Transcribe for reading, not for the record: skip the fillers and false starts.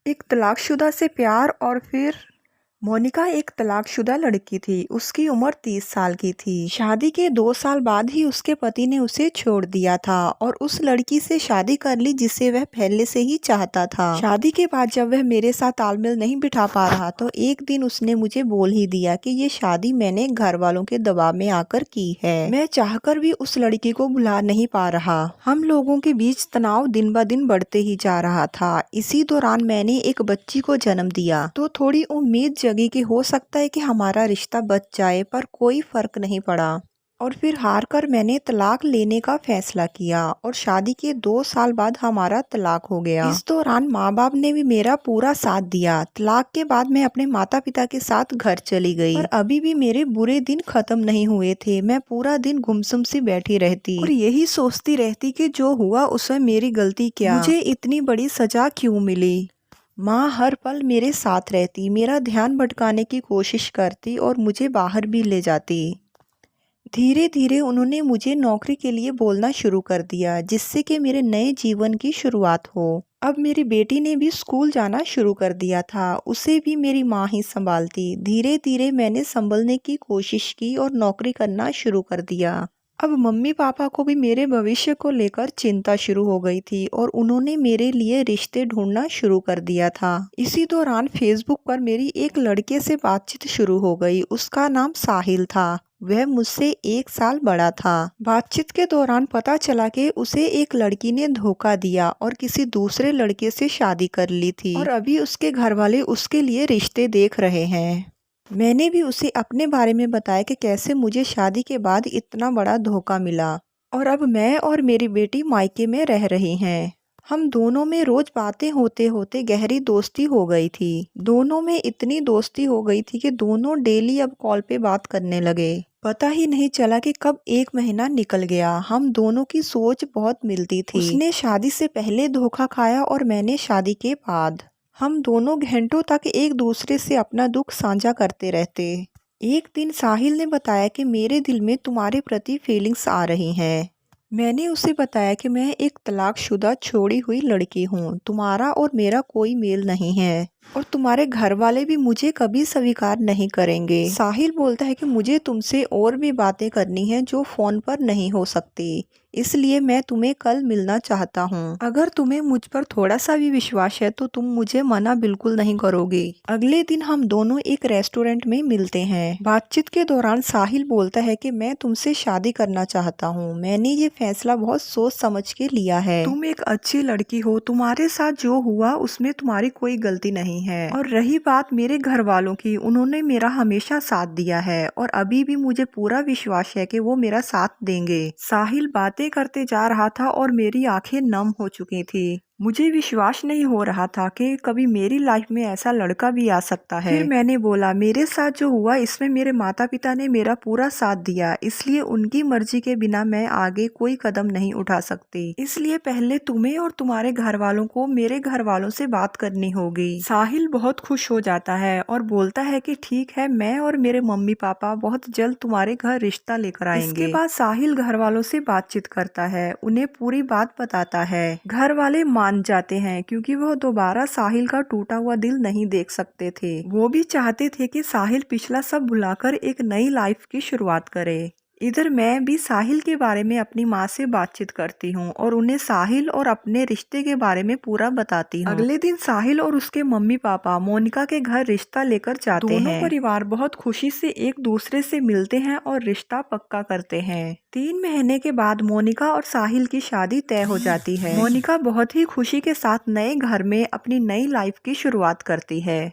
एक तलाकशुदा से प्यार और फिर मोनिका एक तलाकशुदा लड़की थी। उसकी उम्र 30 साल की थी। शादी के 2 साल बाद ही उसके पति ने उसे छोड़ दिया था और उस लड़की से शादी कर ली जिसे वह पहले से ही चाहता था। शादी के बाद जब वह मेरे साथ तालमेल नहीं बिठा पा रहा तो एक दिन उसने मुझे बोल ही दिया कि ये शादी मैंने घर वालों के दबाव में आकर की है। मैं चाहकर भी उस लड़की को भुला नहीं पा रहा। हम लोगों के बीच तनाव दिन ब दिन बढ़ते ही जा रहा था। इसी दौरान मैंने एक बच्ची को जन्म दिया तो थोड़ी उम्मीद जगी कि हो सकता है कि हमारा रिश्ता बच जाए, पर कोई फर्क नहीं पड़ा और फिर हार कर मैंने तलाक लेने का फैसला किया और शादी के 2 साल बाद हमारा तलाक हो गया। इस दौरान माँ बाप ने भी मेरा पूरा साथ दिया। तलाक के बाद मैं अपने माता पिता के साथ घर चली गई, पर अभी भी मेरे बुरे दिन खत्म नहीं हुए थे। मैं पूरा दिन गुमसुम सी बैठी रहती और यही सोचती रहती कि जो हुआ उसमें मेरी गलती क्या, मुझे इतनी बड़ी सजा क्यों मिली। माँ हर पल मेरे साथ रहती, मेरा ध्यान भटकाने की कोशिश करती और मुझे बाहर भी ले जाती। धीरे धीरे उन्होंने मुझे नौकरी के लिए बोलना शुरू कर दिया जिससे कि मेरे नए जीवन की शुरुआत हो। अब मेरी बेटी ने भी स्कूल जाना शुरू कर दिया था, उसे भी मेरी माँ ही संभालती। धीरे धीरे मैंने संभलने की कोशिश की और नौकरी करना शुरू कर दिया। अब मम्मी पापा को भी मेरे भविष्य को लेकर चिंता शुरू हो गई थी और उन्होंने मेरे लिए रिश्ते ढूंढना शुरू कर दिया था। इसी दौरान फेसबुक पर मेरी एक लड़के से बातचीत शुरू हो गई। उसका नाम साहिल था। वह मुझसे 1 साल बड़ा था। बातचीत के दौरान पता चला कि उसे एक लड़की ने धोखा दिया और किसी दूसरे लड़के से शादी कर ली थी और अभी उसके घर वाले उसके लिए रिश्ते देख रहे हैं। मैंने भी उसे अपने बारे में बताया कि कैसे मुझे शादी के बाद इतना बड़ा धोखा मिला और अब मैं और मेरी बेटी मायके में रह रही हैं। हम दोनों में रोज बातें होते होते गहरी दोस्ती हो गई थी। दोनों में इतनी दोस्ती हो गई थी कि दोनों डेली अब कॉल पे बात करने लगे। पता ही नहीं चला कि कब 1 महीना निकल गया। हम दोनों की सोच बहुत मिलती थी। उसने शादी से पहले धोखा खाया और मैंने शादी के बाद। हम दोनों घंटों तक एक दूसरे से अपना दुख साझा करते रहते। एक दिन साहिल ने बताया कि मेरे दिल में तुम्हारे प्रति फीलिंग्स आ रही हैं। मैंने उसे बताया कि मैं एक तलाकशुदा छोड़ी हुई लड़की हूँ, तुम्हारा और मेरा कोई मेल नहीं है और तुम्हारे घर वाले भी मुझे कभी स्वीकार नहीं करेंगे। साहिल बोलता है कि मुझे तुमसे और भी बातें करनी है जो फोन पर नहीं हो सकती, इसलिए मैं तुम्हें कल मिलना चाहता हूँ। अगर तुम्हें मुझ पर थोड़ा सा भी विश्वास है तो तुम मुझे मना बिल्कुल नहीं करोगे। अगले दिन हम दोनों एक रेस्टोरेंट में मिलते हैं। बातचीत के दौरान साहिल बोलता है कि मैं तुमसे शादी करना चाहता हूँ। मैंने ये फैसला बहुत सोच समझ के लिया है। तुम एक अच्छी लड़की हो, तुम्हारे साथ जो हुआ उसमें तुम्हारी कोई गलती नहीं है। और रही बात मेरे घर वालों की, उन्होंने मेरा हमेशा साथ दिया है और अभी भी मुझे पूरा विश्वास है कि वो मेरा साथ देंगे। साहिल बातें करते जा रहा था और मेरी आंखें नम हो चुकी थी। मुझे विश्वास नहीं हो रहा था कि कभी मेरी लाइफ में ऐसा लड़का भी आ सकता है। फिर मैंने बोला, मेरे साथ जो हुआ इसमें मेरे माता पिता ने मेरा पूरा साथ दिया, इसलिए उनकी मर्जी के बिना मैं आगे कोई कदम नहीं उठा सकती। इसलिए पहले तुम्हें और तुम्हारे घर वालों को मेरे घर वालों से बात करनी होगी। साहिल बहुत खुश हो जाता है और बोलता है कि ठीक है, मैं और मेरे मम्मी पापा बहुत जल्द तुम्हारे घर रिश्ता लेकर आएंगे। इसके बाद साहिल घर वालों से बातचीत करता है, उन्हें पूरी बात बताता है। घर वाले मान जाते हैं क्योंकि वो दोबारा साहिल का टूटा हुआ दिल नहीं देख सकते थे। वो भी चाहते थे कि साहिल पिछला सब भुलाकर एक नई लाइफ की शुरुआत करे। इधर मैं भी साहिल के बारे में अपनी माँ से बातचीत करती हूँ और उन्हें साहिल और अपने रिश्ते के बारे में पूरा बताती हूँ। अगले दिन साहिल और उसके मम्मी पापा मोनिका के घर रिश्ता लेकर जाते हैं। दोनों परिवार बहुत खुशी से एक दूसरे से मिलते हैं और रिश्ता पक्का करते हैं। 3 महीने के बाद मोनिका और साहिल की शादी तय हो जाती है। मोनिका बहुत ही खुशी के साथ नए घर में अपनी नई लाइफ की शुरुआत करती है।